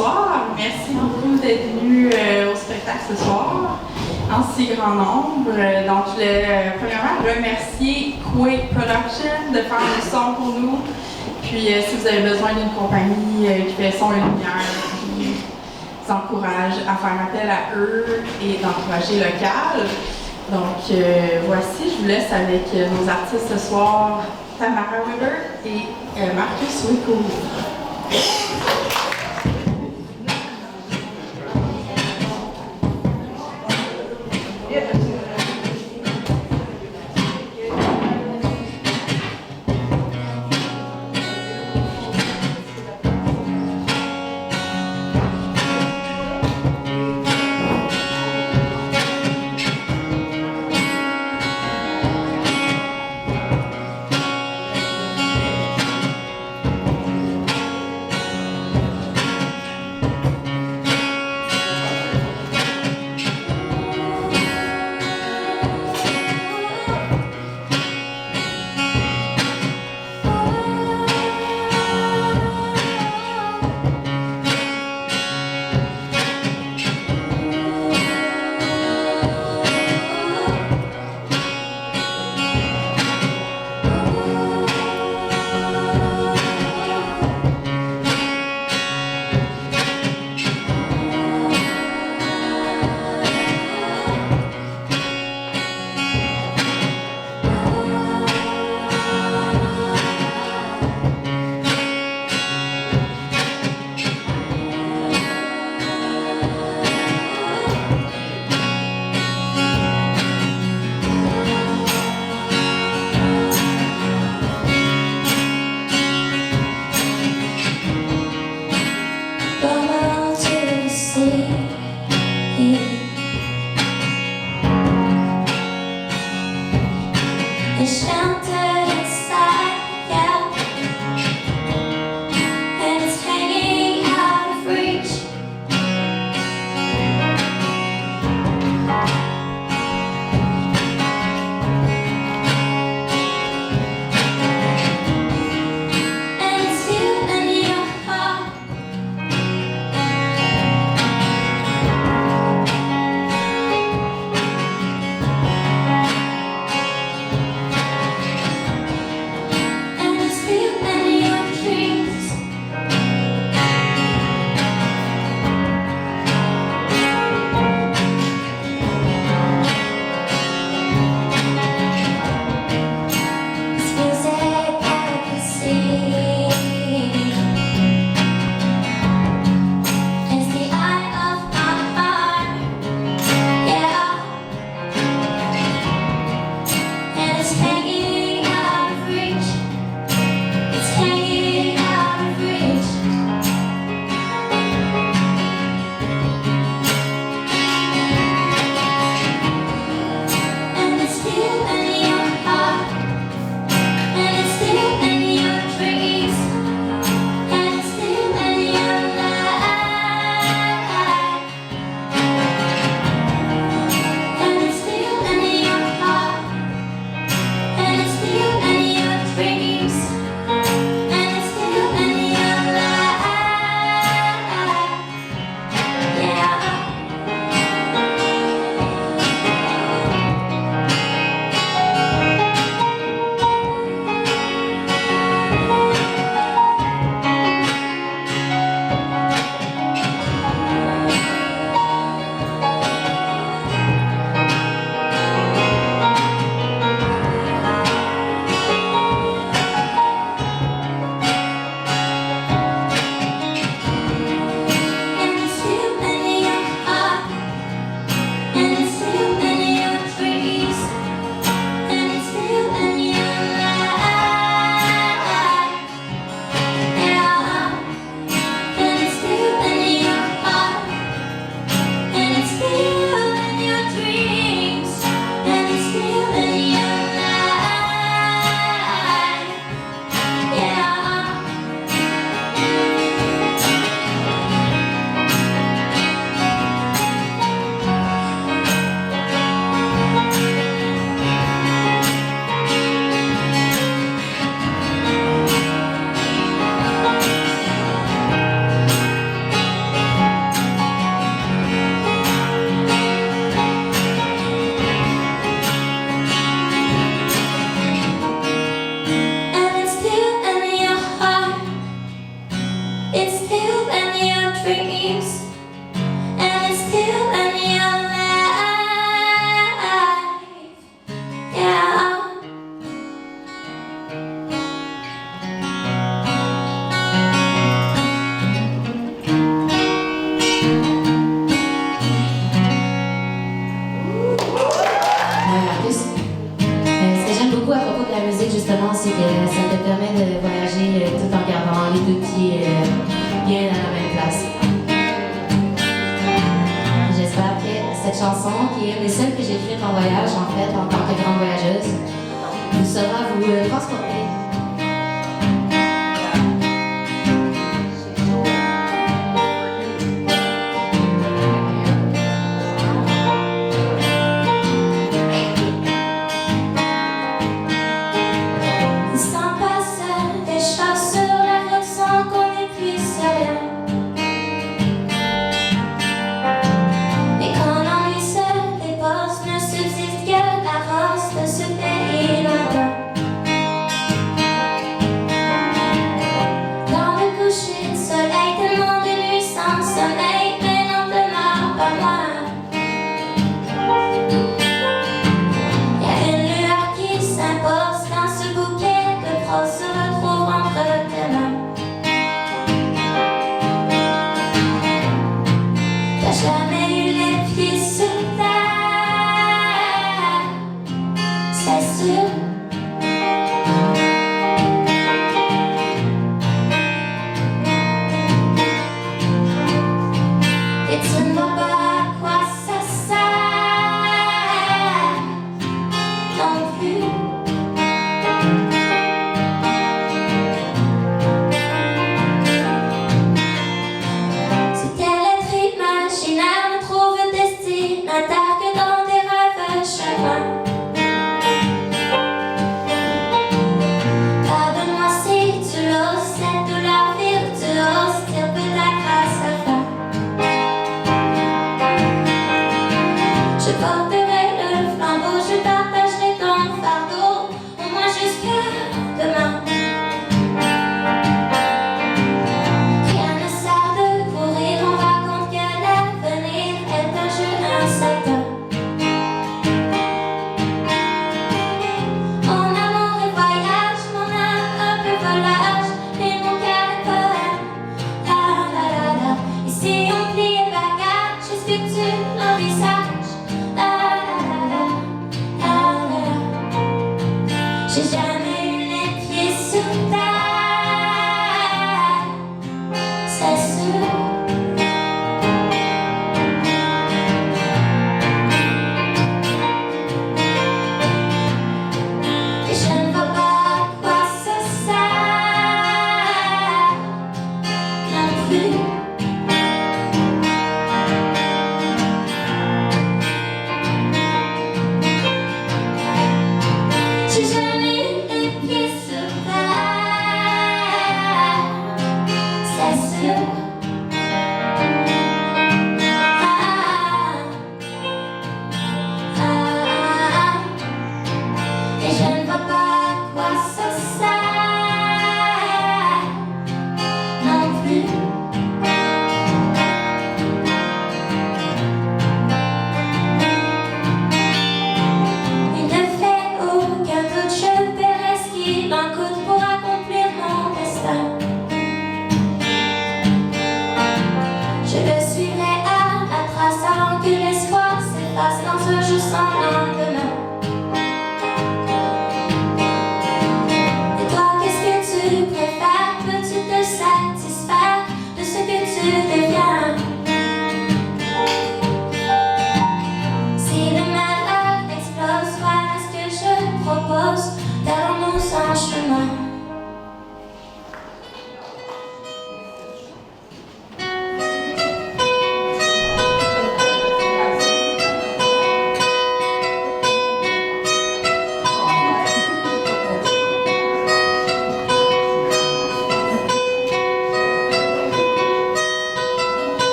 bonsoir. Merci beaucoup d'être venu au spectacle ce soir en si grand nombre. Donc, je voulais premièrement remercier Quay Production de faire le son pour nous. Puis, si vous avez besoin d'une compagnie qui fait son et lumière, qui vous encourage à faire appel à eux et d'encourager local. Donc, voici, je vous laisse avec nos artistes ce soir, Tamara Weber et Marcus Wico. ça te permet de voyager tout en gardant les deux pieds bien à la même place. J'espère que cette chanson, qui est une des seules que j'ai écrites en voyage, en fait, en tant que grande voyageuse, vous saura vous transporter. Et je ne vois pas à quoi ça sert.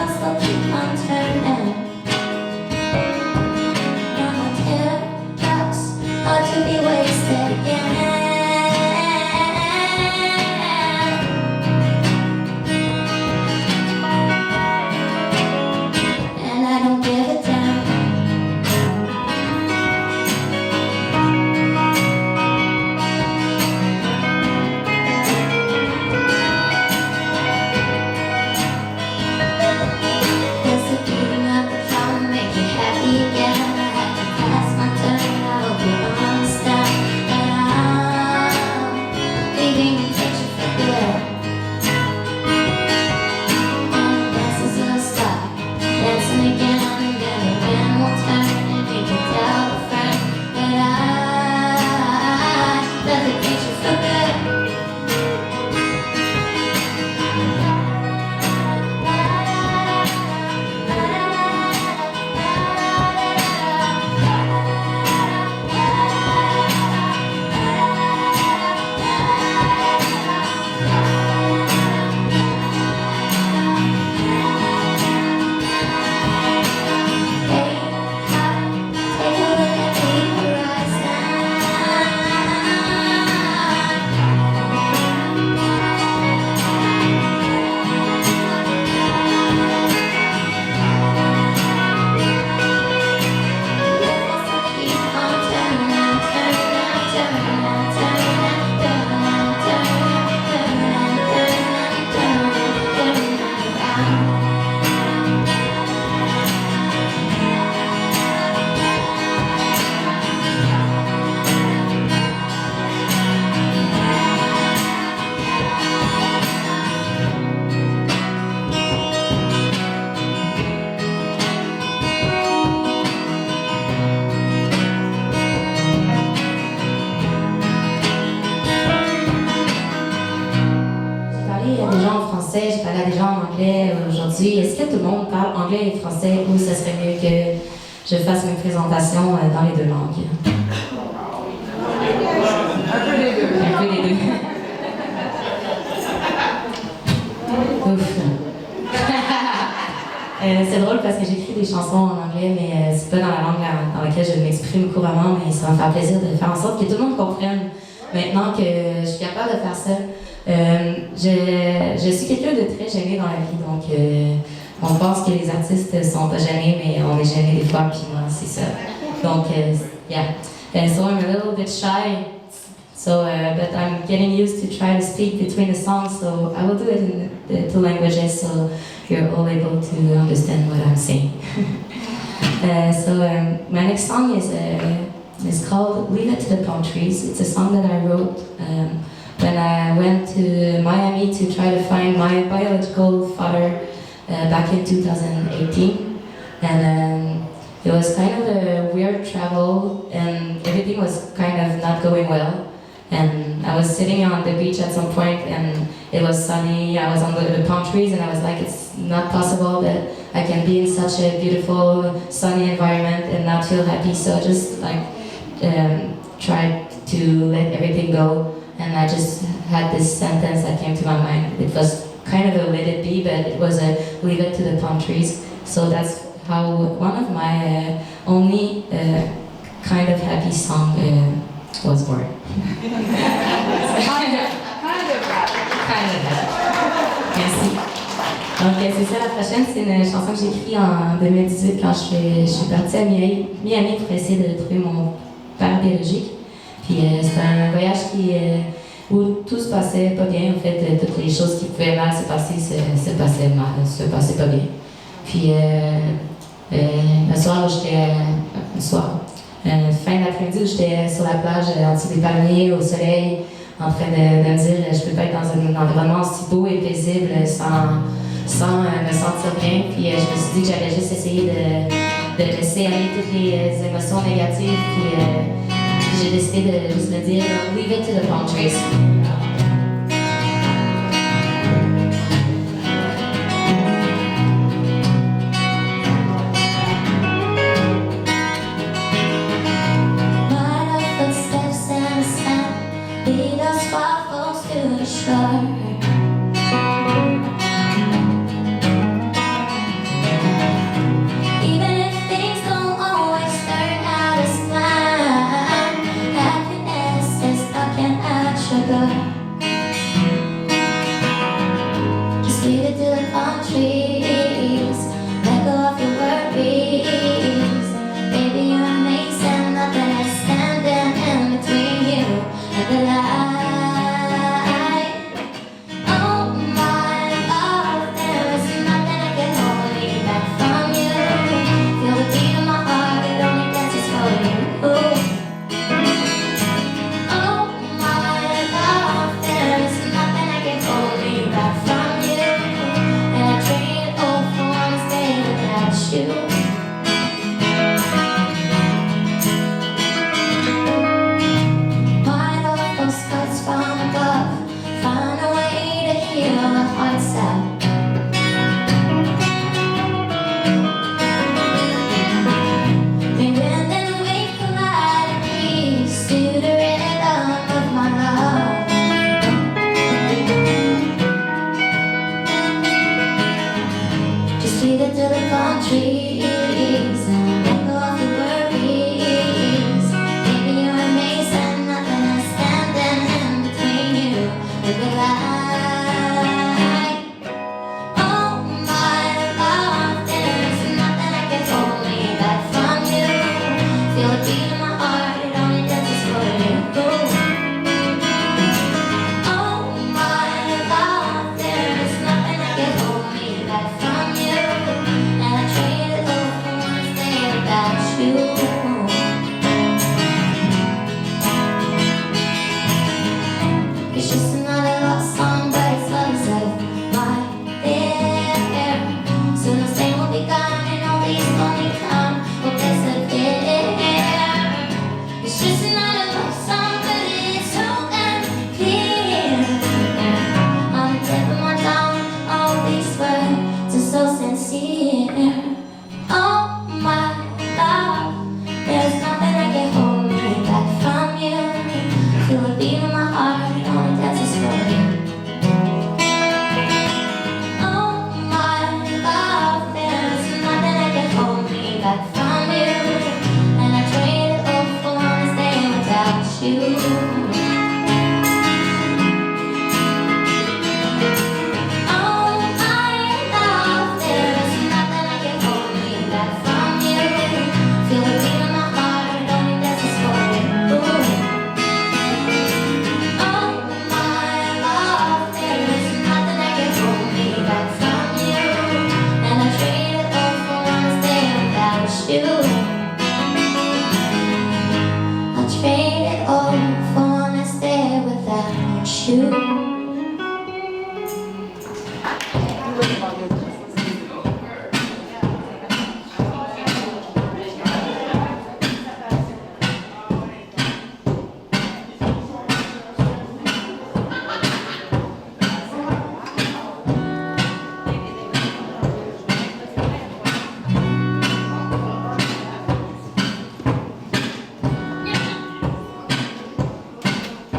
us will keep on turning. And the teardrops are to be wasted again. And I don't give a damn. Does the beating of the drum make you happy again? I had to pass my turn, I hope you understand that I'm leaving the picture for good. And the dances will stop, dancing again and again. The wind will turn and we can tell a friend that I left the picture for good. J'ai parlé à des gens en français, j'ai parlé à des gens en anglais aujourd'hui. Est-ce que tout le monde parle anglais et français ou ce serait mieux que je fasse une présentation dans les deux langues? Un peu les deux. Un peu les deux. Ouf. C'est drôle parce que j'écris des chansons en anglais, mais c'est pas dans la langue dans laquelle je m'exprime couramment, mais ça va me faire plaisir de faire en sorte que tout le monde comprenne maintenant que je suis capable de faire ça. Je suis quelqu'un de très gêné dans la vie, donc on pense que les artistes sont pas gênés, mais on est gêné des fois, puis moi, c'est ça. Donc, yeah. So I'm a little bit shy, so, but I'm getting used to try to speak between the songs, so I will do it in the two languages, so you're all able to understand what I'm saying. My next song is called Leave It to the Palm Trees. It's a song that I wrote when I went to Miami to try to find my biological father back in 2018. And it was kind of a weird travel and everything was kind of not going well. And I was sitting on the beach at some point and it was sunny, I was under the palm trees and I was like, it's not possible that I can be in such a beautiful sunny environment and not feel happy. So I just like tried to let everything go. And I just had this sentence that came to my mind. It was kind of a let it be, but it was a leave it to the palm trees. So that's how one of my only kind of happy song was born. Kind of happy. Merci. Donc c'est ça, la prochaine, c'est une chanson que j'ai écrite en 2018 quand je suis partie à Miami pour essayer de trouver mon père biologique. Puis c'était un voyage où tout se passait pas bien, en fait, toutes les choses qui pouvaient mal se passer se passaient pas bien. Puis le soir, fin d'après-midi où j'étais sur la plage, en dessous des palmiers, au soleil, en train de me dire je peux pas être dans un environnement aussi beau et paisible sans me sentir bien. Puis je me suis dit que j'allais juste essayer de laisser aller toutes les émotions négatives. Puis j'ai décidé de juste me dire leave it to the palm trees. trees. Let go of your worries. Baby, you're amazing. Nothing is standing in between you and the light. Oh my love, there is nothing that can hold me back from you. Feel the beat of my heart, it only dances for you. Oh my love, there is nothing that can hold me back from you. And I trade it all for one day without you. Find all the postcards from above. Find a way to heal the hearts out. The wind and the wave collide in peace to the rhythm of my love. Just leave it to the palm trees. Let go of your worries. Baby, you're amazing. Nothing is standing in between you and the light. Oh my love, there's nothing that can hold me back from you. Feel the beat in my heart, it only dances for you. Oh my love, there's nothing that can hold me back from you. And I trade it all for one day without you. It's just another love song, but it's love is like right there. Soon the same will be gone, and all these lonely time will disappear. It's just another love song, but it's so damn clear. On the tip of my tongue, all these words are so sincere. Oh my love, there's nothing that can hold me back from you. Feel the beat of my heart, it only dances for you. Oh my love, there's nothing that can hold me back from you. And I trade it all for one day without you. Oh my love, there's nothing that can hold me back from you. Feel the beat of my heart, it only dances for you. Oh my love, there's nothing that can hold me back from you. And I trade it all for one day without you. I'll trade it all for one day without you.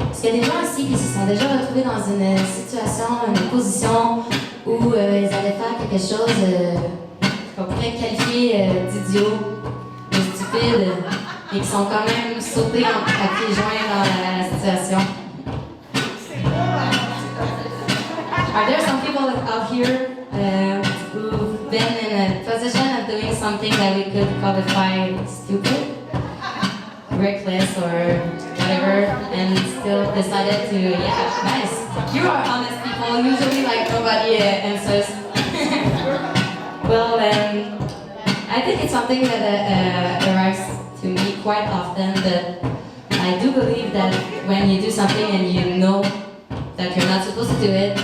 Parce qu'il y a des gens ici qui se sont déjà retrouvés dans une situation, une position où ils allaient faire quelque chose qu'on pourrait qualifier d'idiot, de stupide, et qui sont quand même sautés à pieds joints dans la situation. Are there some people out here who've been in a position of doing something that we could qualify stupid, reckless, or whatever, and still decided to, yeah, nice. You are honest people, usually like nobody answers. Well, I think it's something that arrives to me quite often, that I do believe that when you do something and you know that you're not supposed to do it,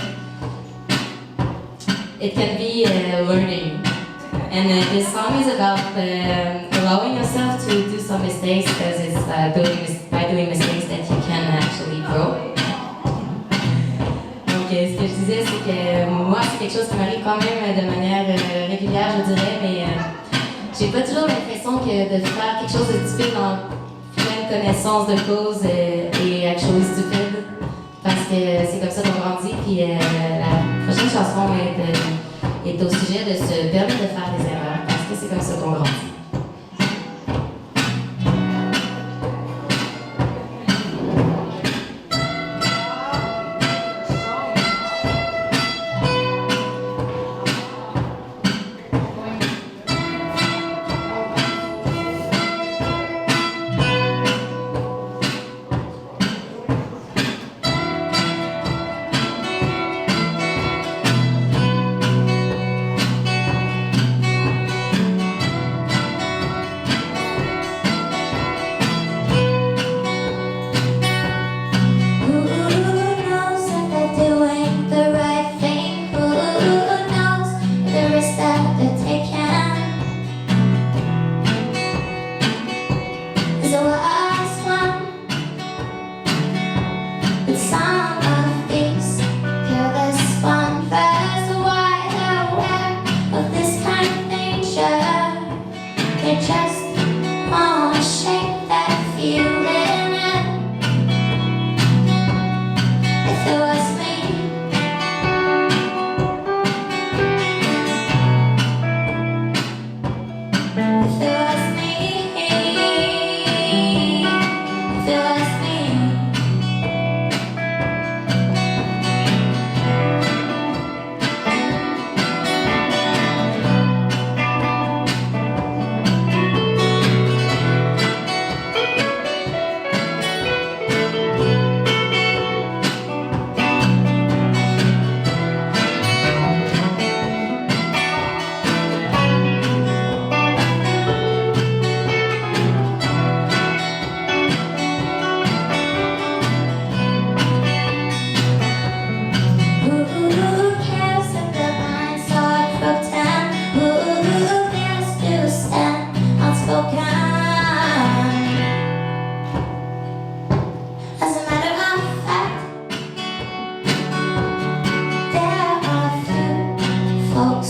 it can be learning. And this song is about allowing yourself to do some mistakes, because it's by doing mistakes that you can actually grow. Donc ce que je disais, c'est que moi, c'est quelque chose qui m'arrive quand même de manière régulière, je dirais, mais j'ai pas toujours l'impression que de faire quelque chose de stupide en pleine connaissance de cause est actually stupide, parce que c'est comme ça qu'on grandit. Puis la prochaine chanson est au sujet de se permettre de faire des erreurs, parce que c'est comme ça qu'on grandit.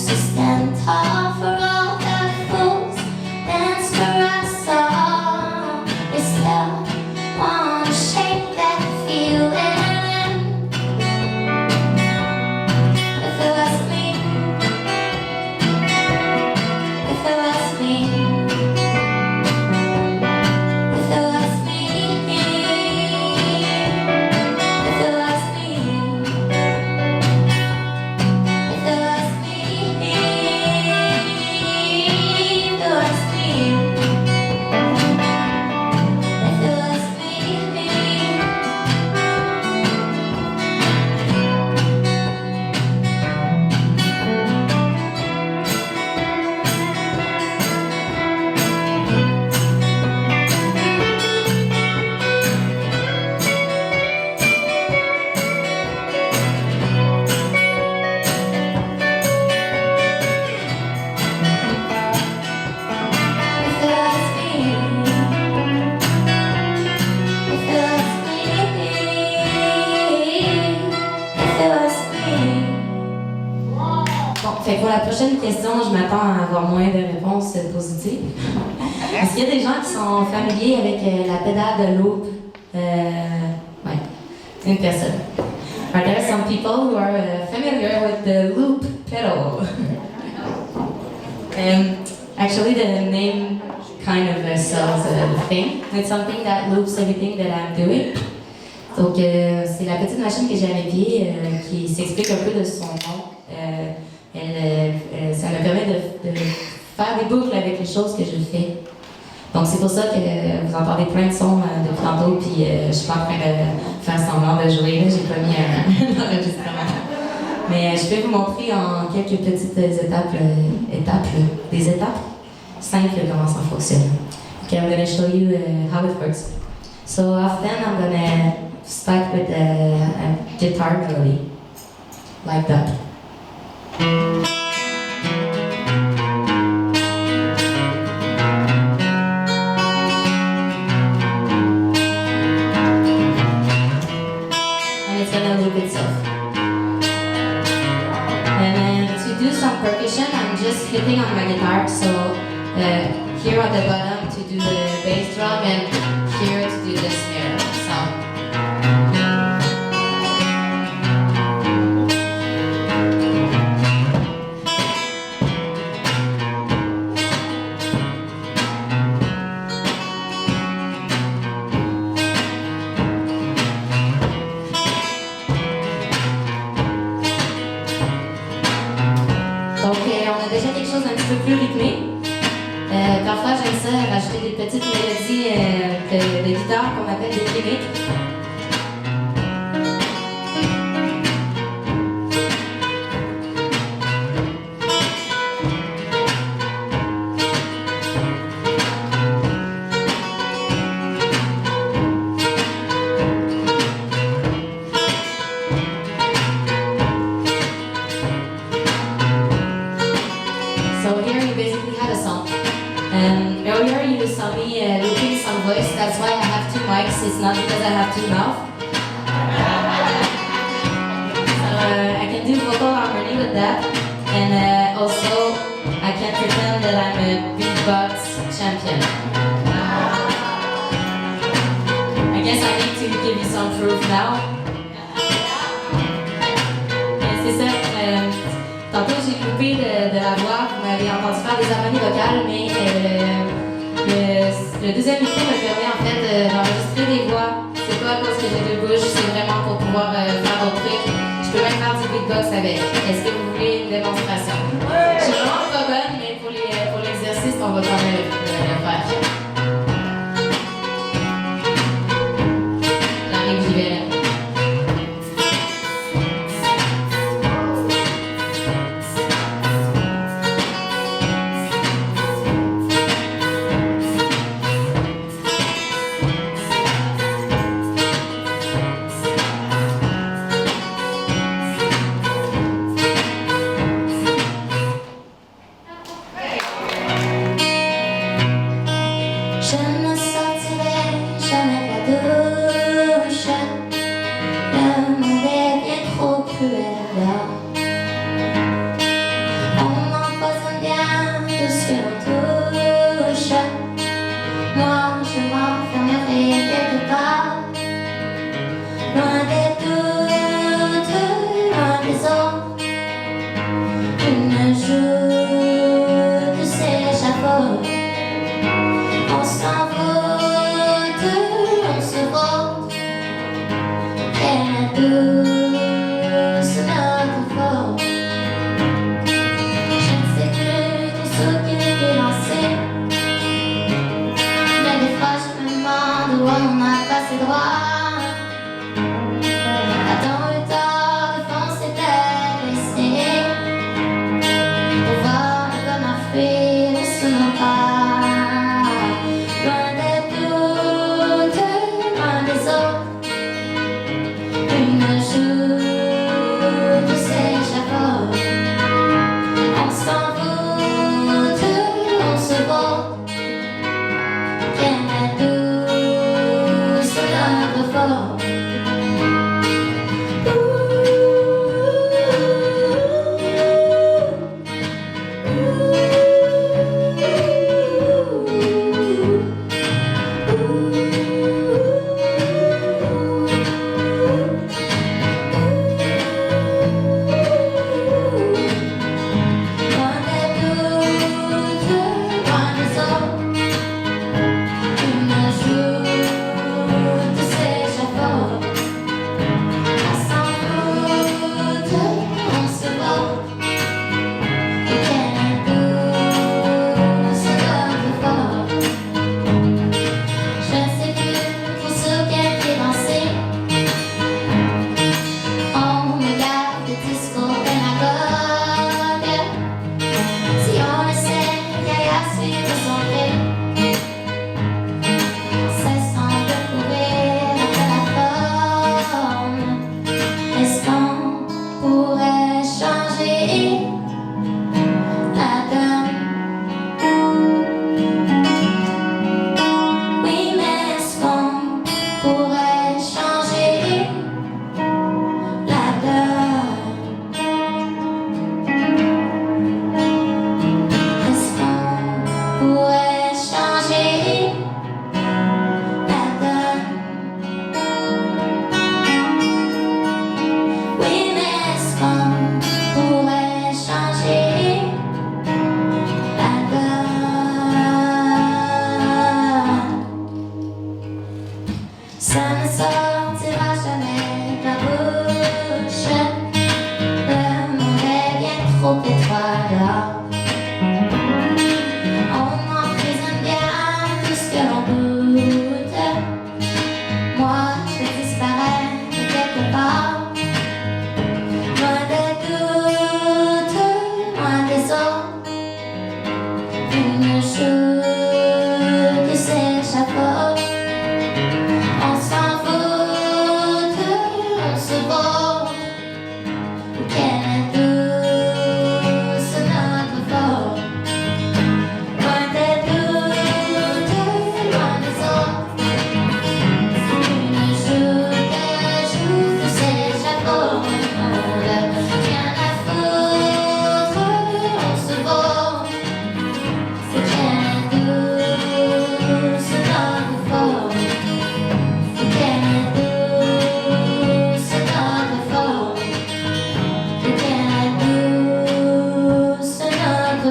So stand tall for all the fools, dance for us all. We still wanna shake that feeling. If it was me, if it was me, if it was me, if it was me, if it was me, if it was me, if it was me. Bon, fait que pour la prochaine question, je m'attends à avoir moins de réponses positives. Est-ce qu'il y a des gens qui sont familiers avec la pédale de loop? Ouais, une personne. Are there some people who are familiar with the loop pedal? Actually, the name kind of sells the thing. It's something that loops everything that I'm doing. Donc, c'est la petite machine que j'ai à mes pieds qui s'explique un peu de son nom. Ça me permet de faire des boucles avec les choses que je fais. Donc, c'est pour ça que vous entendez plein de sons depuis tantôt, puis je suis pas en train de faire semblant de jouer. J'ai pas mis un enregistrement. Mais je vais vous montrer en quelques petites étapes, des étapes simples comment ça fonctionne. Okay, I'm going to show you how it works. So often I'm going to start with a guitar melody, like that. And it's going to loop itself. And then to do some percussion, I'm just hitting on my guitar. So here at the bottom to do the bass drum and here to do the snare sound. Donc, on a déjà quelque chose un petit peu plus rythmé. Parfois, j'aime ça rajouter des petites mélodies de guitare qu'on appelle des gimmicks. So here you basically have a song. Earlier you saw me looping some voice, that's why I have two mics, it's not because I have two mouths. So I can do vocal harmony with that, and also I can pretend that I'm a beatbox champion. I guess I need to give you some proof now. C'est ça. Tantôt, j'ai coupé de la voix, vous m'avez entendu faire des harmonies vocales, mais le deuxième micro me permet en fait d'enregistrer des voix. C'est pas à cause que j'ai deux bouches, c'est vraiment pour pouvoir faire d'autres trucs. Je peux même faire du beatbox avec. Est-ce que vous voulez une démonstration? Je suis vraiment pas bonne, mais pour l'exercice, on va quand même le faire. J'arrive, j'y vais là.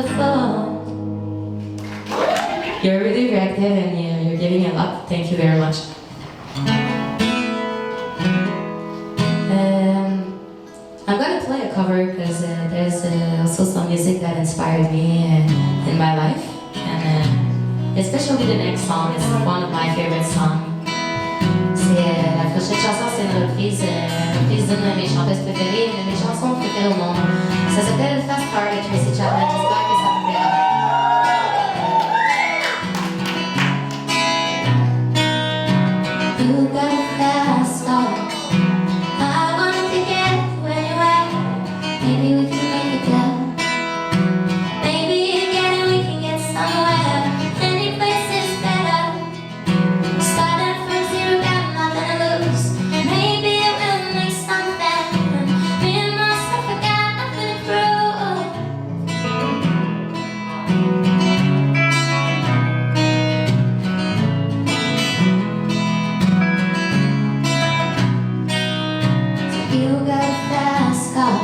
before. You're really reactive and you're giving a lot. Thank you very much. I'm going to play a cover because there's also some music that inspired me in my life. And especially the next song is one of my favorite songs. La prochaine chanson, c'est une reprise d'une de mes chanteuses préférées, une de mes chansons préférées au monde. Ça s'appelle Fast Car de Tracy Chapman. J'espère que ça vous plaira. You got a fast car. I wanted to get where you at. Maybe we can make it down. Maybe again we can get somewhere. Any place is better. Starting from zero, got nothing to lose. Maybe it will make something. Me and myself, I got nothing to prove. So you got a fast car.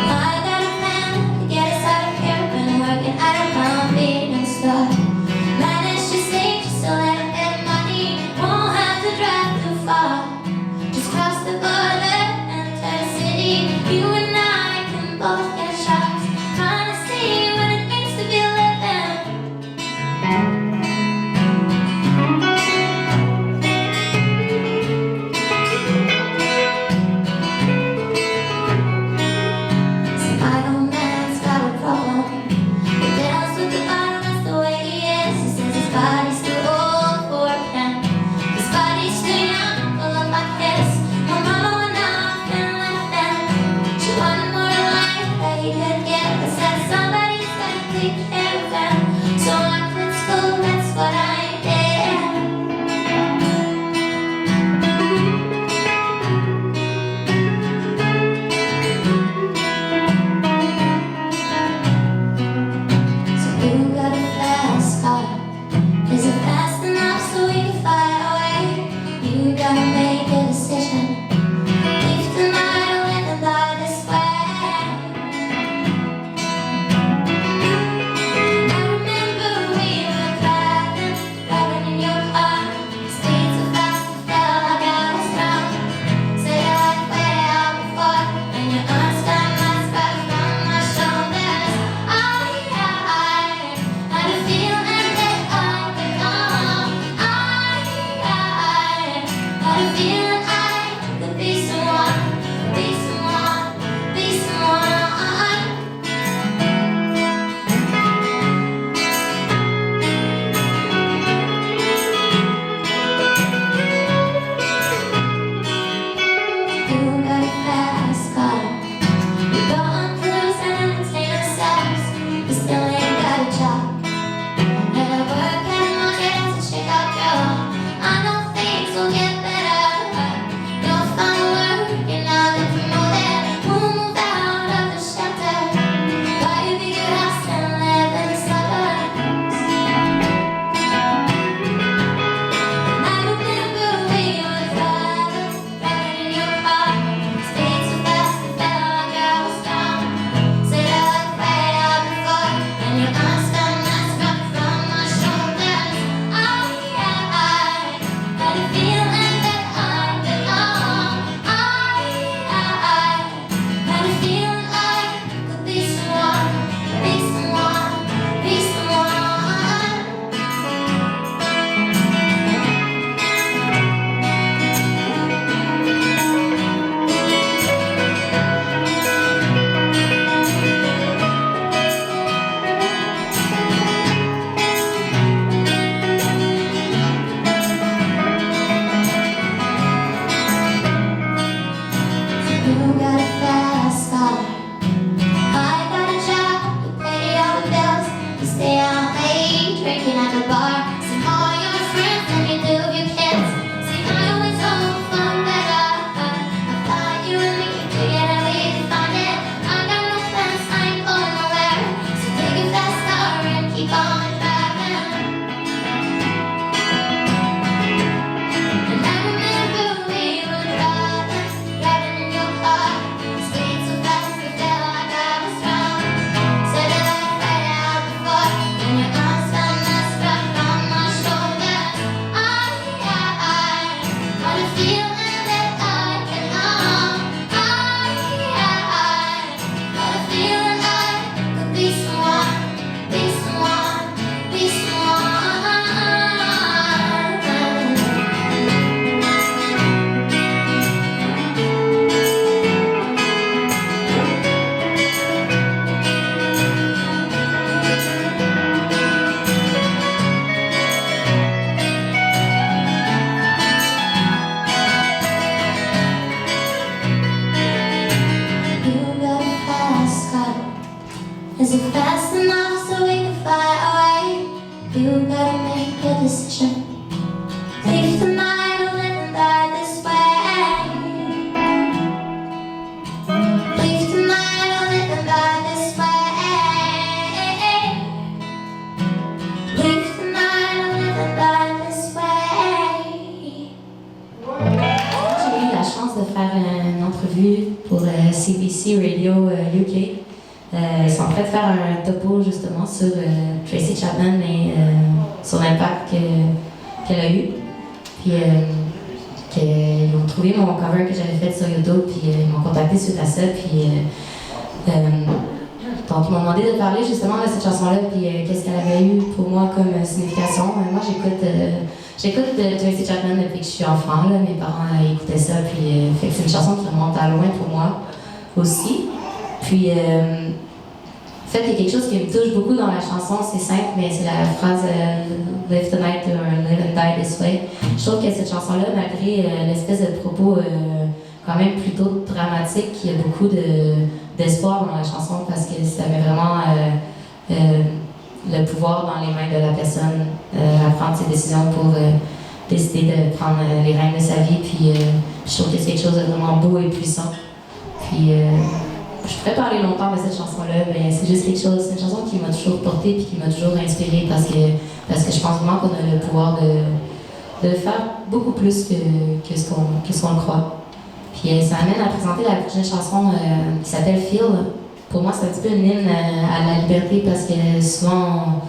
I got a plan to get us out of here. Been working at a convenience store. Managed to save just a little bit of money. Won't have to drive too far. Just cross the border, enter the city. You and I can both get shots. Trying to see what it means to be living. Some idle man's got a problem. He deals with the bottle, that's the way he is. He says his body's too old for a pen. His body's too young to look like his. My mama went off and left him. She wanted more in life that he could get, but said somebody's gotta take care of him. So I quit school, that's what I did. So you got a fast car. Is it fast enough so we can fly away? You gotta make a decision. Leave tonight or let them die this way. I remember we were driving in your car. Speed so fast I felt like I was drunk. Said I like way out before, and your arms got my scratch from my shoulders. I had a feeling that I belong. I had a feeling I could be someone, be someone, be someone. You got a fast car. We go on cruise and entertain ourselves. We still ain't got a job. And I work at a market as a checkout girl. I know things will get better. You'll find work and I'll get promoted. We'll move out of the shelter. Buy a bigger house and live in the suburbs. And I remember we were driving in your car. Speed so fast I felt like I was drunk. Said I like way out before, and your arms got my scratch from my shoulders. I had a feeling that I belong. I had a feeling I could be someone, be someone, be someone. You got a fast car. I got a job, you pay all the bills. You stay out late, drinking at the bar. See all your friends and you do your kids. See, I always hope for better. I thought you and me together we could find it. I got no plans, I ain't going nowhere. So take a fast car and keep on driving. And I remember we were driving in your car. Speed so fast I felt like I was drunk. Said I like way too fast enough so we can fly away. You gotta make a decision. Leave tonight or live and die this way. Leave tonight or live and die this way. Leave tonight or live and die this way. J'ai eu la chance de faire une entrevue pour CBC Radio UK. Ils sont en train de faire un topo justement sur Tracy Chapman et son impact qu'elle a eu. Puis qu'ils ont trouvé mon cover que j'avais fait sur YouTube, puis ils m'ont contacté suite à ça. Puis donc ils m'ont demandé de parler justement de cette chanson-là, puis qu'est-ce qu'elle avait eu pour moi comme signification. Moi j'écoute Tracy Chapman depuis que je suis enfant. Là. Mes parents écoutaient ça, puis fait que c'est une chanson qui remonte à loin pour moi aussi. Puis en fait, il y a quelque chose qui me touche beaucoup dans la chanson, c'est simple, mais c'est la phrase Live tonight or live and die this way. Je trouve que cette chanson-là, malgré l'espèce de propos quand même plutôt dramatique, il y a beaucoup d'espoir dans la chanson parce que ça met vraiment le pouvoir dans les mains de la personne à prendre ses décisions pour décider de prendre les rênes de sa vie. Puis je trouve que c'est quelque chose de vraiment beau et puissant. Puis je pourrais parler longtemps de cette chanson-là, mais c'est juste quelque chose, c'est une chanson qui m'a toujours portée et qui m'a toujours inspirée parce que je pense vraiment qu'on a le pouvoir de faire beaucoup plus que ce qu'on croit. Puis ça m'amène à présenter la prochaine chanson qui s'appelle Feel. Pour moi, c'est un petit peu une hymne à la liberté parce que souvent,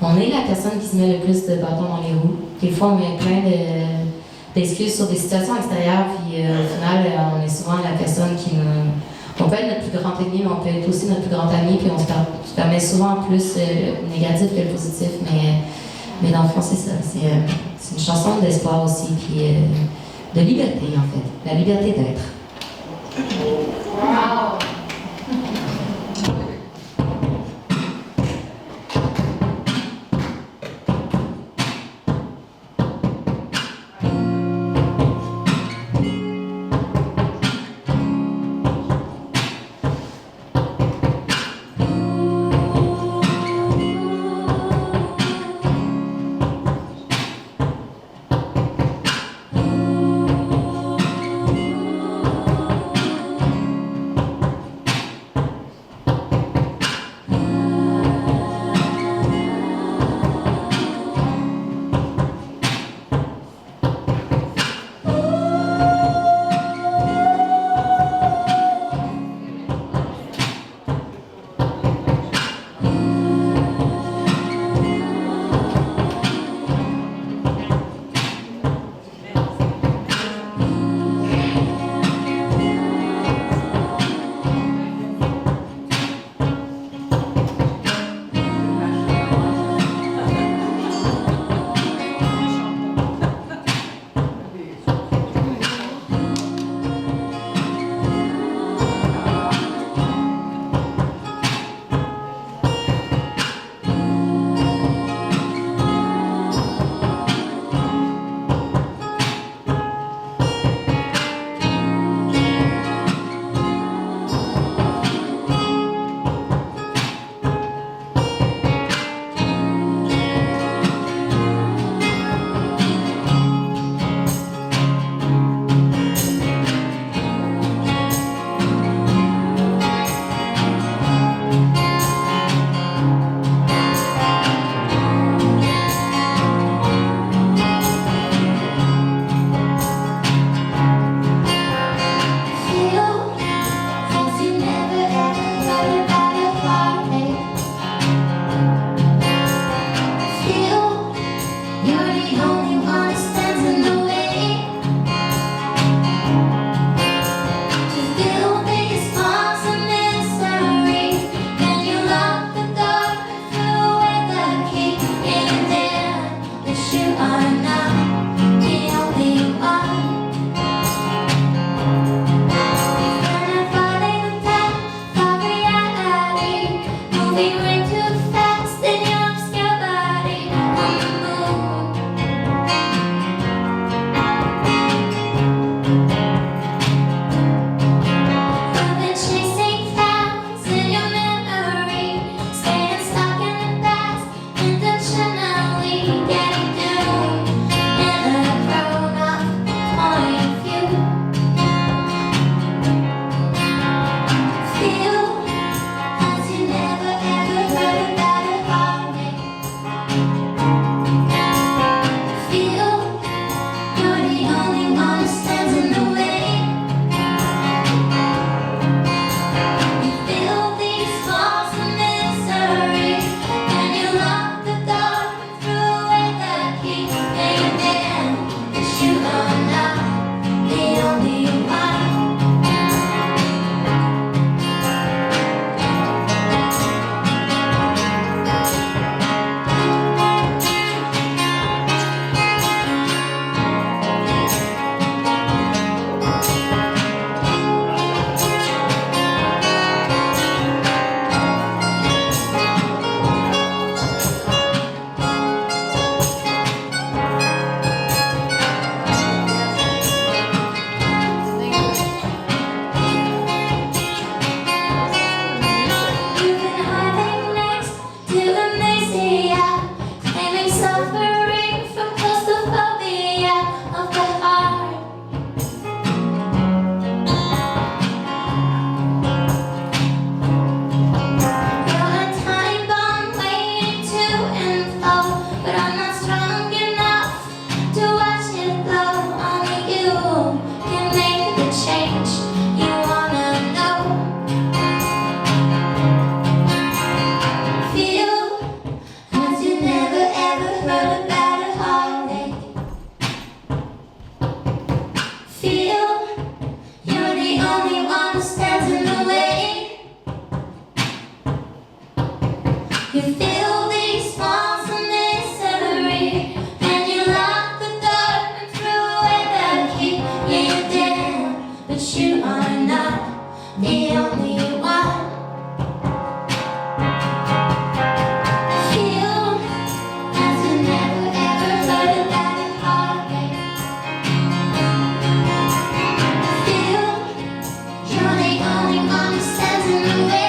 on est la personne qui se met le plus de bâtons dans les roues. Des fois, on met plein d'excuses sur des situations extérieures, puis au final, on est souvent la personne qui nous... On peut être notre plus grand ennemi, mais on peut être aussi notre plus grand ami, puis on se permet souvent plus le négatif que le positif, mais dans le fond, c'est ça. C'est une chanson d'espoir aussi, puis de liberté, en fait. La liberté d'être. Wow! You fill these walls of misery, and you lock the door and threw away the key. Yeah, you did, but you are not the only one. Feel as you never ever learned that heartache. Feel you're the only one who stands in the way.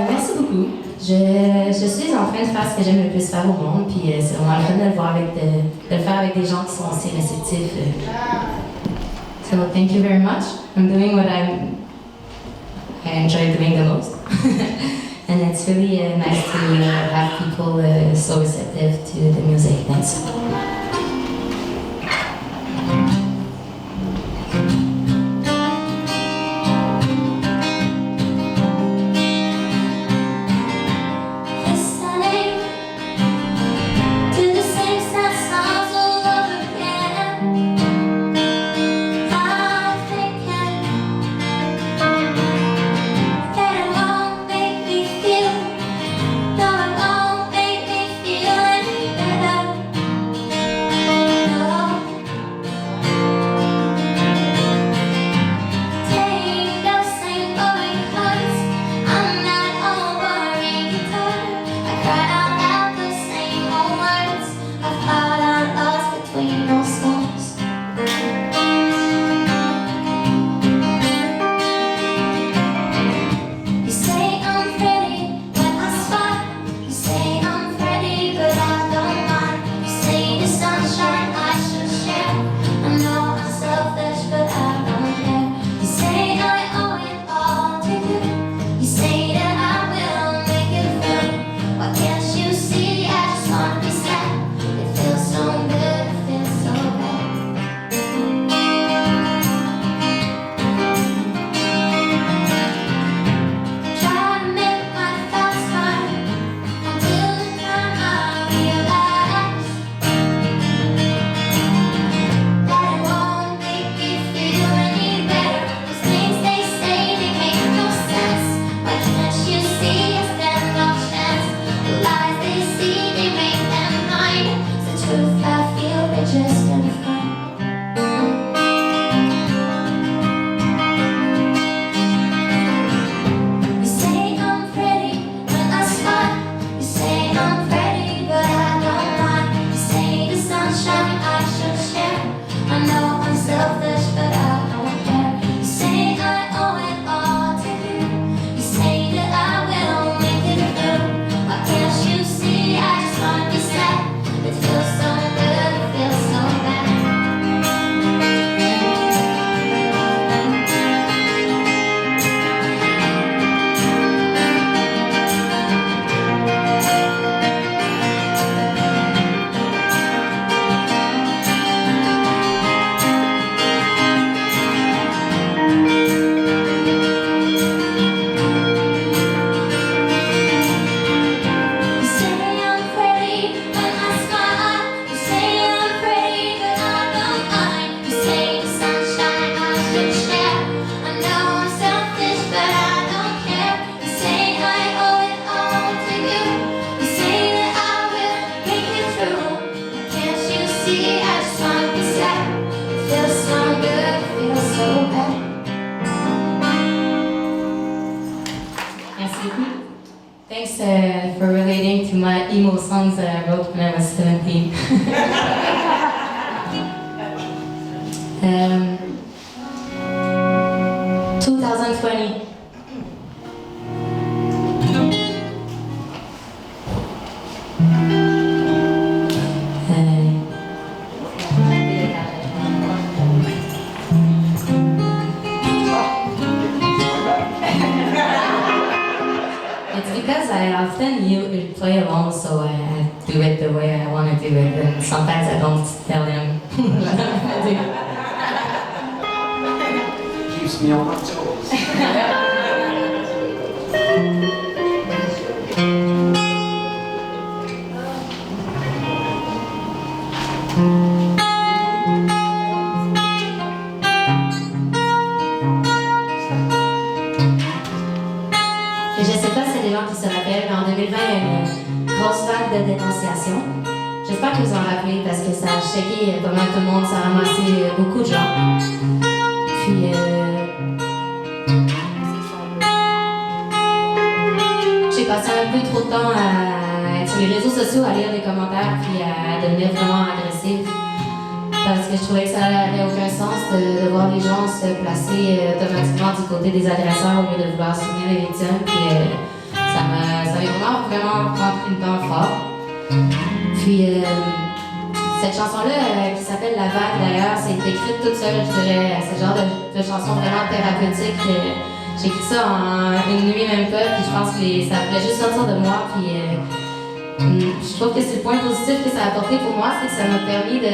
Merci beaucoup. Je suis en train de faire ce que j'aime le plus faire au monde, puis c'est vraiment le fun de le voir de le faire avec des gens qui sont aussi réceptifs. So thank you very much. I'm doing what I enjoy doing the most, and it's really nice to have people so receptive to the music. Thanks. Thanks for relating to my emo songs that I wrote when I was 17. 2020. It's because I often play alone, so I do it the way I want to do it, and sometimes I don't tell him what I'm gonna do. Keeps me on my toes. Et je sais pas si les gens qui se rappellent, mais en 2020, il y a une grosse vague de dénonciation. J'espère que vous en rappelez parce que ça a choqué pas mal tout le monde, ça a ramassé beaucoup de gens. Puis, j'ai passé un peu trop de temps à être sur les réseaux sociaux, à lire des commentaires, puis à devenir vraiment agressif. Parce que je trouvais que ça n'avait aucun sens de voir les gens se placer automatiquement du côté des agresseurs au lieu de vouloir soutenir les victimes. Puis ça m'a vraiment rentré dedans fort. Puis cette chanson-là, qui s'appelle La Vague d'ailleurs, c'est écrite toute seule, je dirais. C'est le genre de chanson vraiment thérapeutique. J'ai écrit ça en une nuit même pas, puis je pense que ça voulait juste sortir de moi. Puis je trouve que c'est le point positif que ça a apporté pour moi, c'est que ça m'a permis de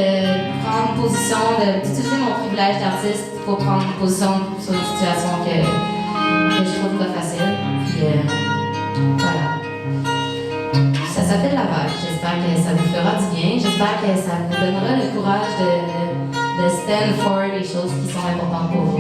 prendre position, d'utiliser mon privilège d'artiste pour prendre position sur une situation que je trouve pas facile. Puis voilà. Ça s'appelle La Vague. J'espère que ça vous fera du bien. J'espère que ça vous donnera le courage de stand for les choses qui sont importantes pour vous.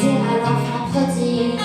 Dire à l'enfant prodigue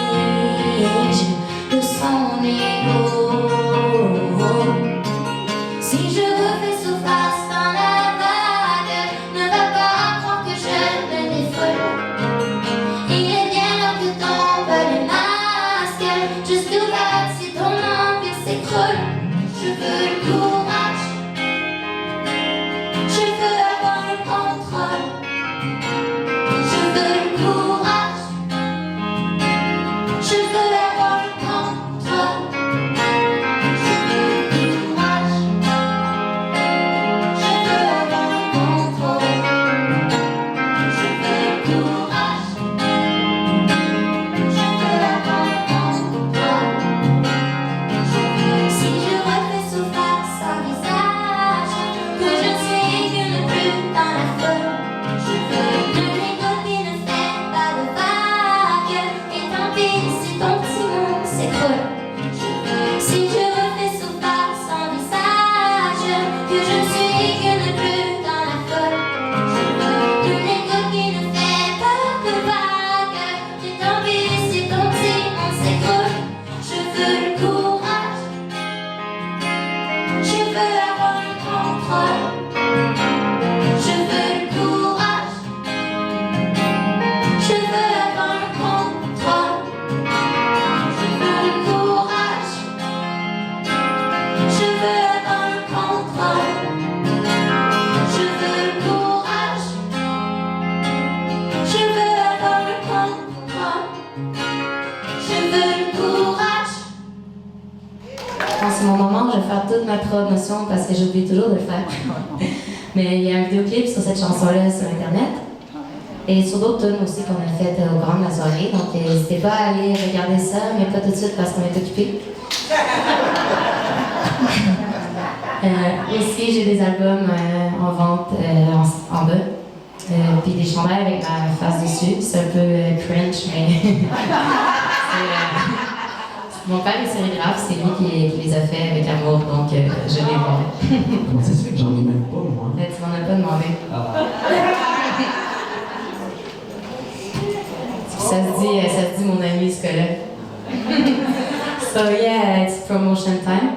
Je veux le courage. Bon, c'est mon moment où je vais faire toute ma promotion parce que j'oublie toujours de le faire. Mais il y a un vidéoclip sur cette chanson-là sur Internet. Et sur d'autres tunes aussi qu'on a faites au Grand de la soirée. Donc n'hésitez pas à aller regarder ça, mais pas tout de suite parce qu'on est occupé. Aussi, j'ai des albums en vente en bas. Puis des chandails avec ma face dessus. C'est un peu cringe, mais mon père est sérigraphe, c'est lui qui les a fait avec amour, donc je les vends. Comment ça se fait que j'en ai même pas, moi? Tu m'en as pas demandé. Ça se dit mon ami ce que-là. So yeah, it's promotion time.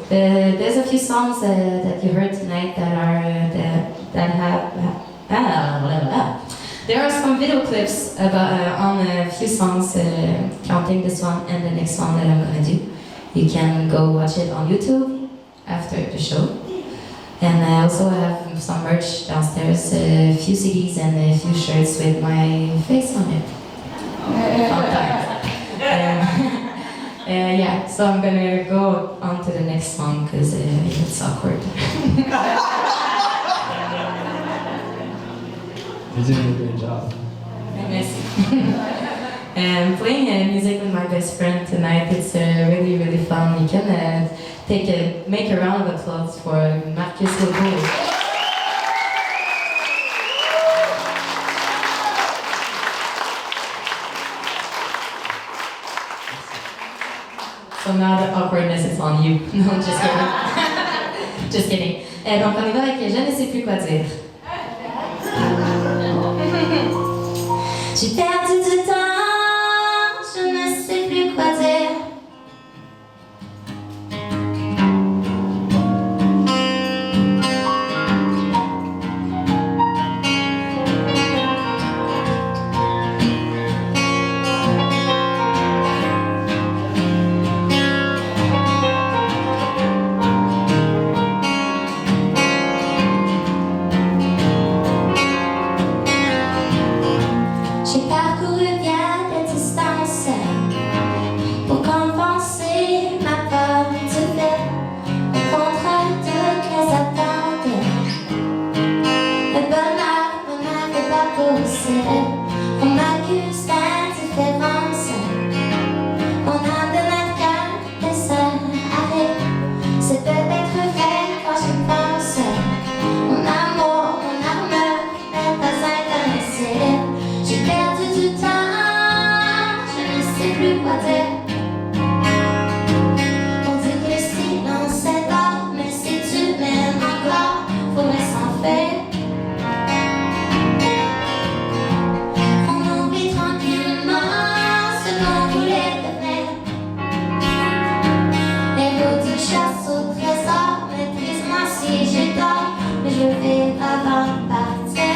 There's a few songs that you heard tonight that are that have there are some video clips about on a few songs, counting this one and the next one that I'm gonna do. You can go watch it on YouTube after the show. And I also have some merch downstairs, a few CDs and a few shirts with my face on it. Yeah, so I'm gonna go on to the next song because it's awkward. You're doing a great job. Merci. And playing music with my best friend tonight, it's really, really fun. You can make a round of applause for Marcus Legault. So now the awkwardness is on you. No, just kidding. Just kidding. Donc on y va avec Je ne sais plus quoi dire. J'ai perdu du temps, je ne sais plus quoi dire. J'ai parcouru bien des distances pour compenser ma peur de faire au contraire toutes les attentes. Le bonheur ne m'avait pas poussé, on m'accuse d'indifférence. On a de notre cœur et ça arrive, c'est peut-être vrai quand j'y pense. Mon amour, mon armure n'est pas intéressé. J'ai perdu du temps, je ne sais plus quoi dire. On dit que le silence est d'or, mais si tu m'aimes encore, faudrait s'en faire. On oublie tranquillement ce qu'on voulait devenir. Les mots du chasse au trésor, maîtrise-moi si j'ai tort, mais je vais avant de partir.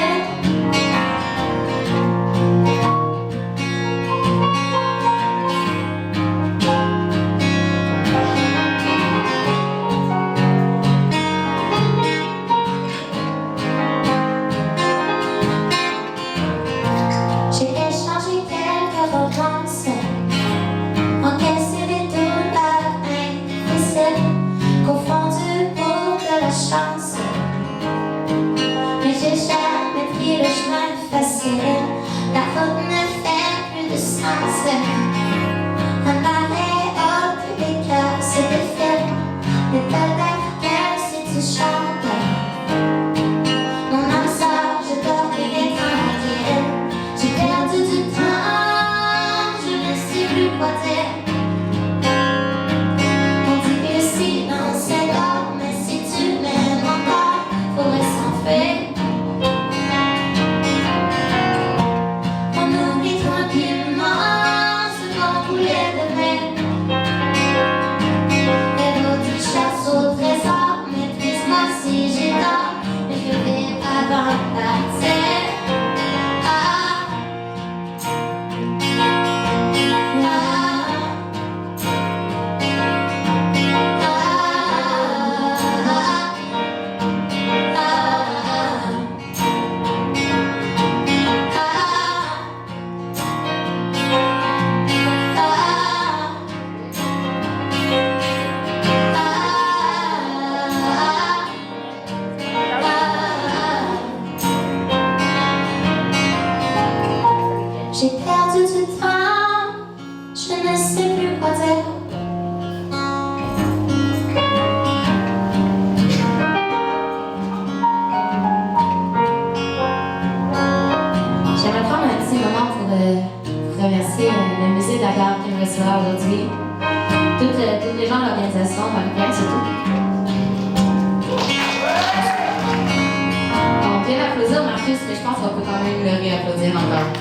J'ai échangé quelques romances, encaissé des douleurs difficiles, confondues pour de la chance. Mais j'ai jamais pris le chemin facile, la route ne fait plus de sens. Un marais haut des cœurs se défilent, mais peut-être que si tu chantes, mon âme sort, je dors bien tranquille. J'ai perdu du temps, je ne sais plus quoi dire. On dit que le silence est d'or, mais si tu m'aimes encore, faudrait s'en faire. On oublie tranquillement ce qu'on voulait devenir. Les mots du chasse au trésor, maîtrise-moi si j'ai tort, mais je vais avant de partir. Ah. J'ai perdu du temps, je ne sais plus quoi dire. J'aimerais prendre un petit moment pour remercier le musée de la gare qui me reçoit aujourd'hui. Toutes les gens de l'organisation, Marie-Pierre surtout. On vient d'applaudir Marcus, mais je pense qu'on peut quand même le réapplaudir encore.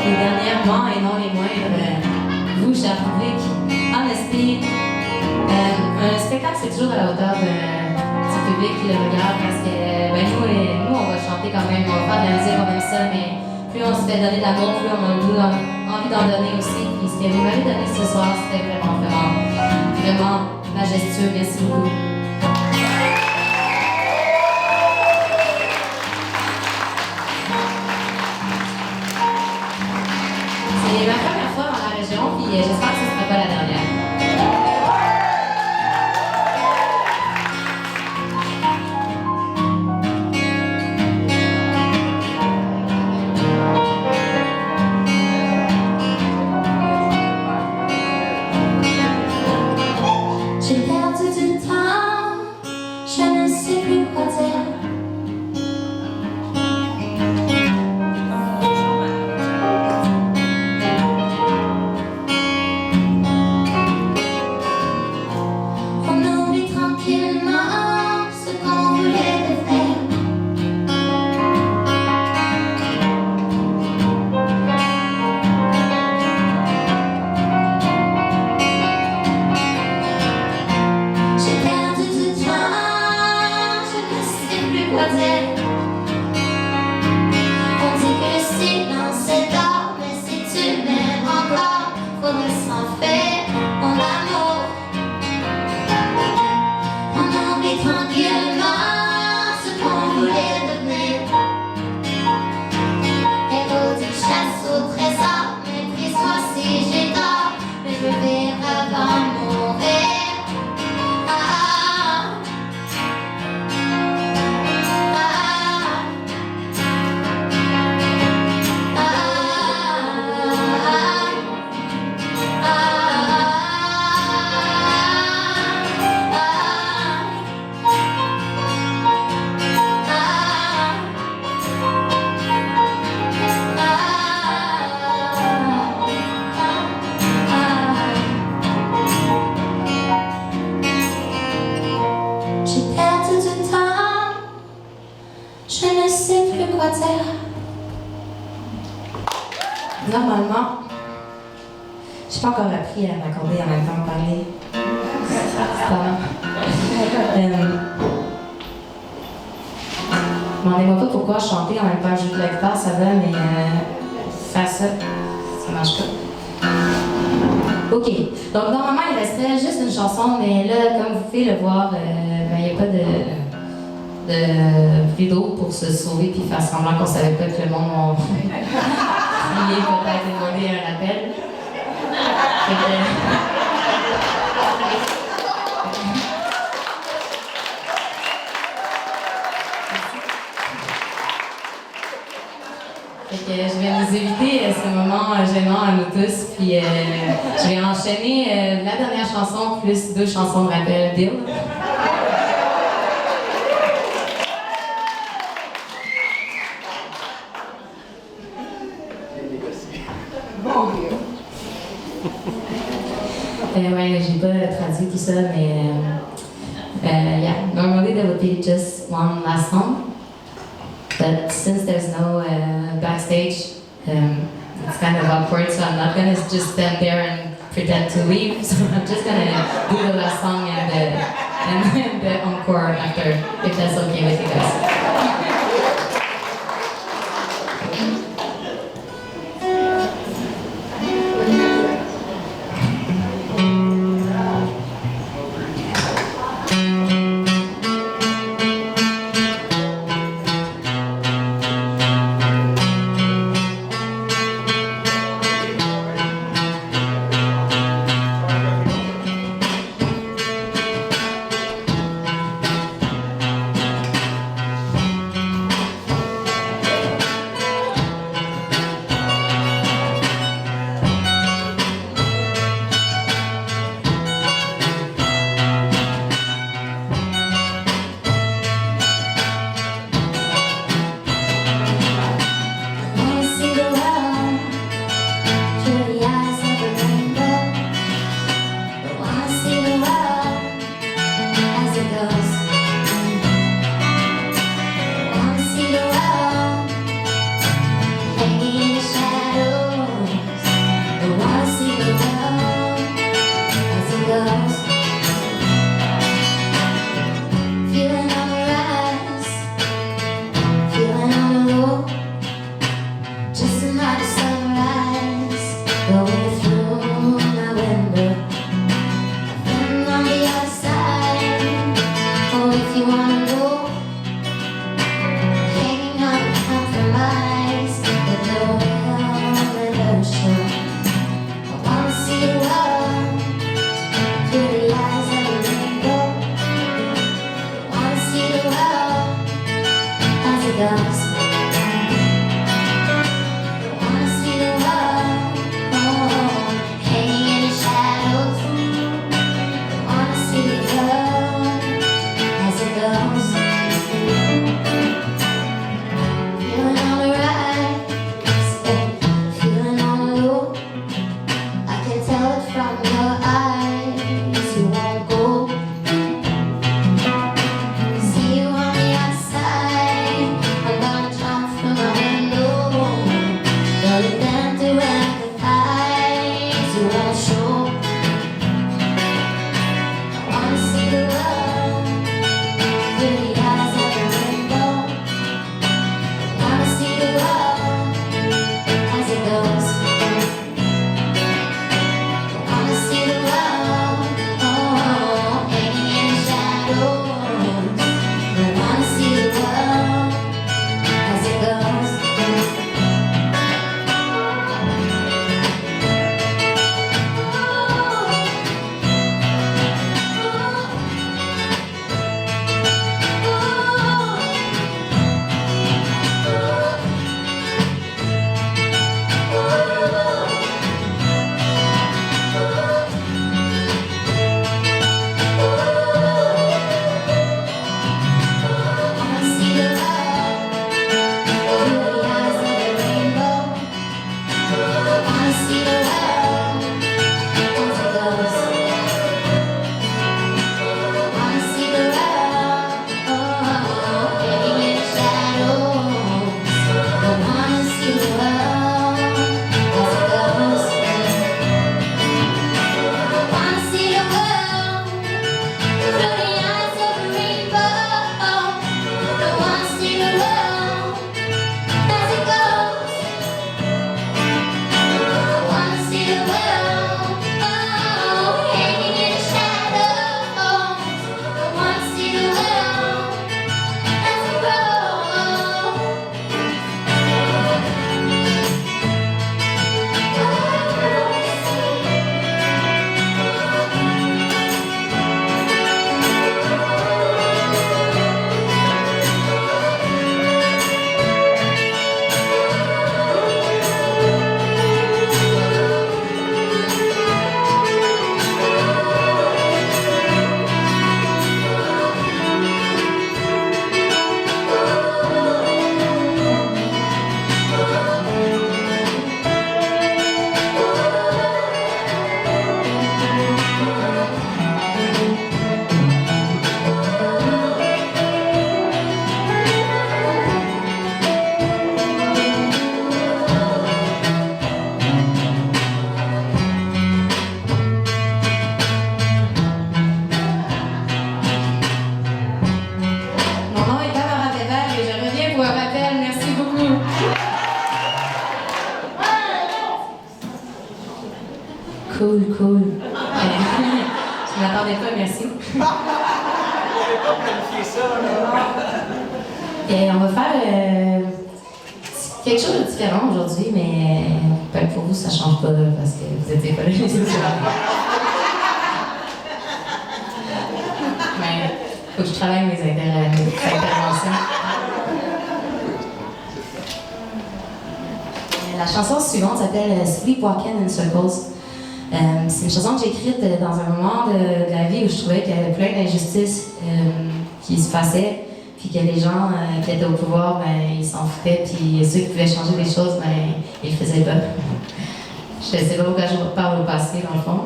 Et dernièrement, et non les moindres, vous, cher public, Honesty, un spectacle, c'est toujours à la hauteur du public qui le regarde parce que nous, on va chanter quand même, on va faire de la musique, on aime ça, mais plus on se fait donner de l'amour, plus on a envie d'en donner aussi. Puis ce que vous m'avez donné ce soir, c'était vraiment majestueux. Merci beaucoup. C'est ma première fois dans la région, puis j'espère que ce ne sera pas la dernière. J'ai perdu du temps, je ne sais plus quoi dire. On oublie tranquillement ce qu'on voulait devenir. J'ai perdu du temps, je ne sais plus quoi dire. On dit que le silence est d'or, mais si tu m'aimes encore, faudrait s'en faire mon amour. On oublie tranquillement ce qu'on voulait devenir. Héros d'une chasse au trésor, méprise-moi si j'ai tort, mais je veux vivre avant de mourir. Ah, ah, ah, ah, j'ai perdu du temps, je ne sais plus quoi dire. Normalement, j'ai pas encore appris à m'accorder en même temps que parler. C'est pas mal. Je m'en demande pas pourquoi chanter en même temps que je joue de la guitare, ça va, mais faire ça marche pas. Ok, donc normalement il restait juste une chanson, mais là, comme vous pouvez le voir, il n'y a pas de rideau pour se sauver puis faire semblant qu'on savait pas que le monde a crié, peut-être demander un appel. Fait que je vais nous éviter ce moment gênant à nous tous, puis je vais enchaîner la dernière chanson plus 2 chansons de rappel Deal. Ouais, j'ai pas traduit tout ça, mais yeah. Normally there would be just one last song, but since there's no backstage, it's kind of awkward, so I'm not gonna just stand there and pretend to leave. So I'm just gonna do the last song and the encore after, if that's okay with you guys. you wanna know? Hanging on a compromise that no one will ever show. I wanna see the world through the eyes of a rainbow. I wanna see the world as it goes. I wanna see the world, oh, hanging in the shadows. I wanna see the world as it goes. Feeling on the rise, feeling on the low. I can tell it from your eyes, you won't go. See you on the other side, I'm gonna jump from my window. Gonna bend to empathize, you won't show. I wanna see the world through the eyes of a rainbow. I wanna see the world as it goes. I wanna see the world, oh, hanging in the shadows. I wanna see the world as it goes. Mon nom est Tamara Weber et je reviens pour un rappel. Merci beaucoup. Cool. Je ne m'attendais pas, merci. Et on va faire quelque chose de différent aujourd'hui, mais ben, pour vous, ça ne change pas parce que vous n'étiez pas là. Mais faut que je travaille mes interventions. La chanson suivante s'appelle Sleepwalking in Circles. C'est une chanson que j'ai écrite dans un moment de la vie où je trouvais qu'il y avait plein d'injustices qui se passaient, puis que les gens qui étaient au pouvoir, ben, ils s'en foutaient, puis ceux qui pouvaient changer des choses, ben, ils le faisaient pas. Je sais pas pourquoi je parle au passé, dans le fond.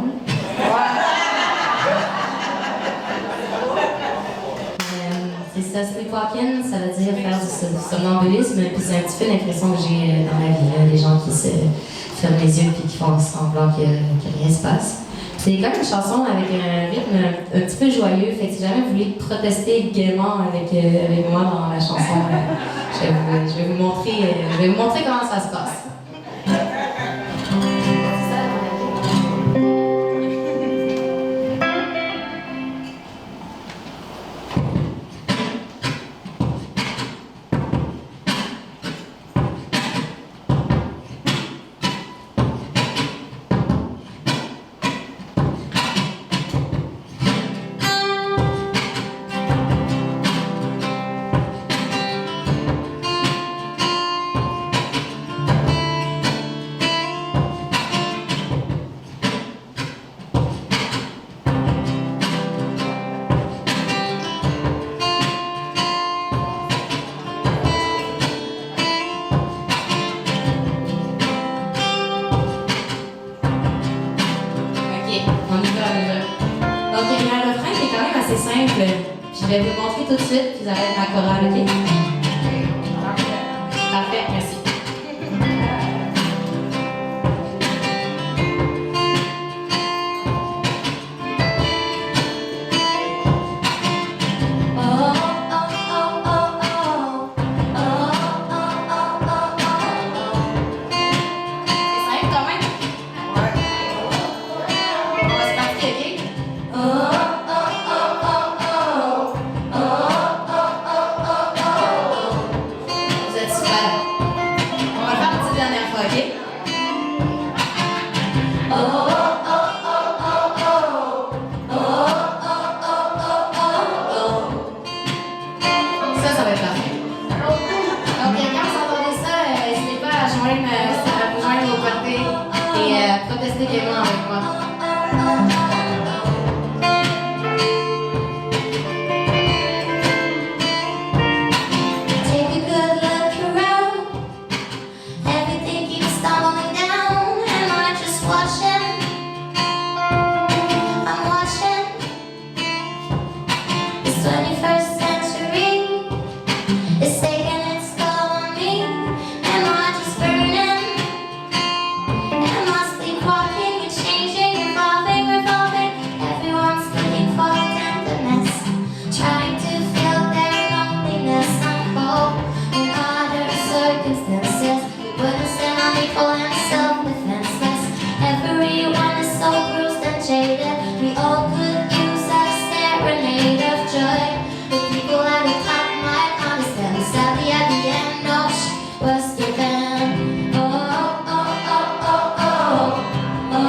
C'est ça, sleepwalking, ça veut dire faire du somnambulisme, puis c'est un petit peu l'impression que j'ai dans la vie, là, les gens qui se ferment les yeux puis qui font semblant que rien se passe. C'est comme une chanson avec un rythme un petit peu joyeux, fait que si jamais vous voulez protester gaiement avec moi dans la chanson, je vais vous montrer comment ça se passe. Je vais vous montrer tout de suite, puis vous allez être ma chorale, ok? Parfait, merci. Protestez gaiement avec moi. Take a good look around. Everything keeps stumbling down. Am I just watching? I'm watching. This 21st century is taking its toll on me. Am I just burning? Am I sleepwalking? It's changing, evolving, revolving. Everyone's looking for tenderness, trying to feel their loneliness. I'm cold in other circumstances. We wouldn't stand on equal and self-defenseless. Everyone is so bruised and jaded. We all could use a serenade of joy. The people at the top might understand. Sadly, at the end, no, she was given. Oh, oh, oh, oh, oh, oh. Oh,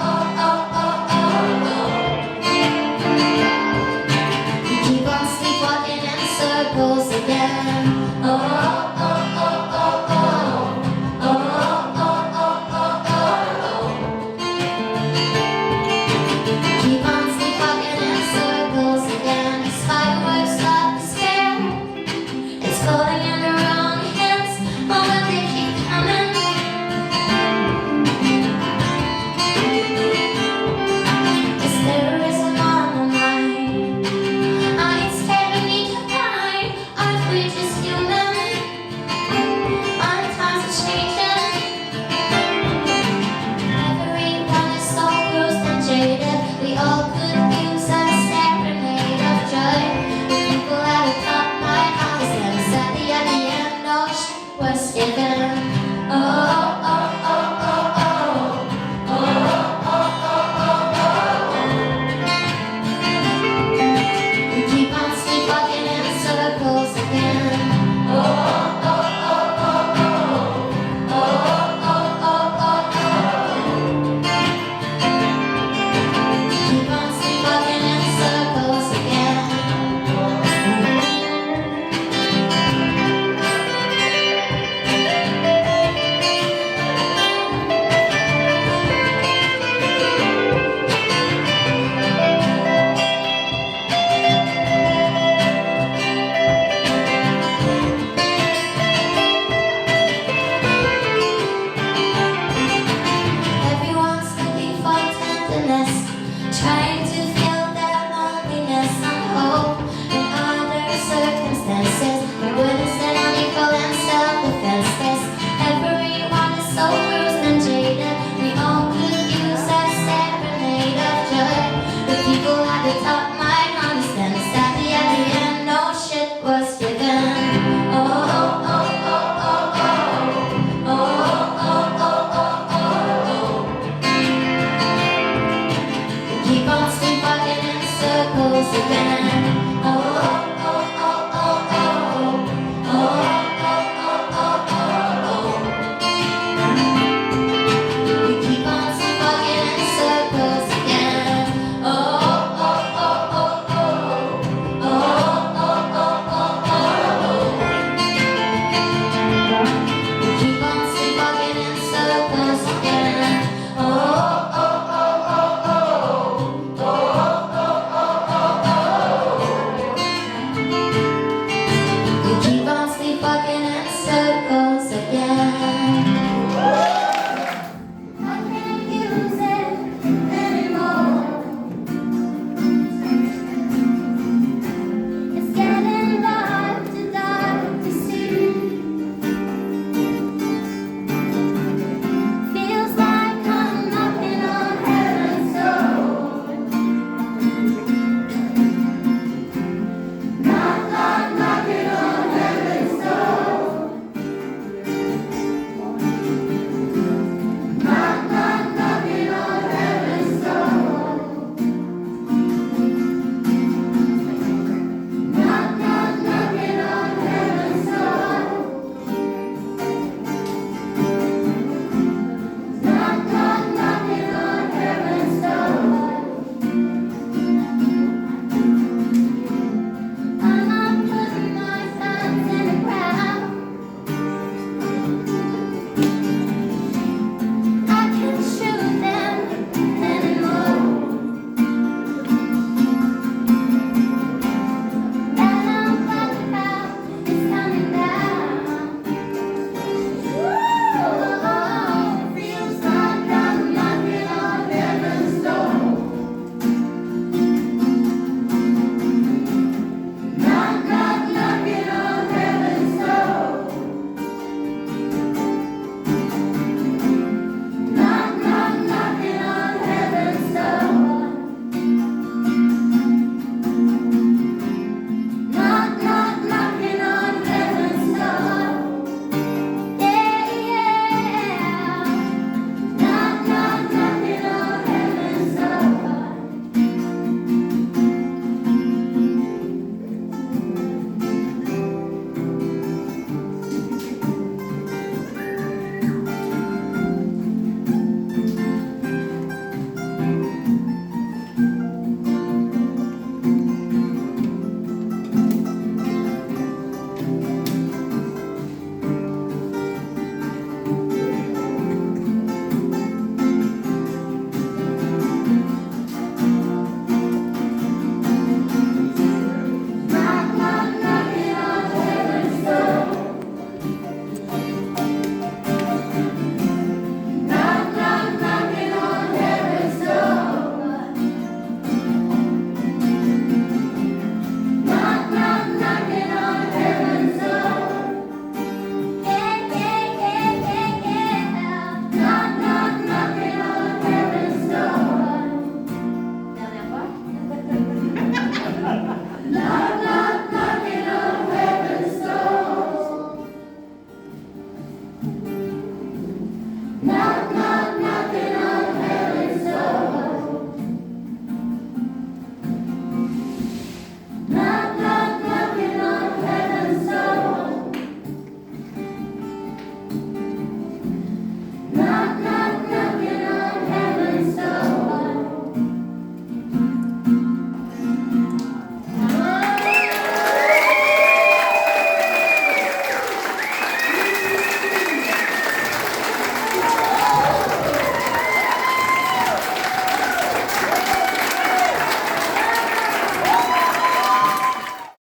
oh, oh, oh, oh, oh. We keep on sleepwalking in circles again. Oh.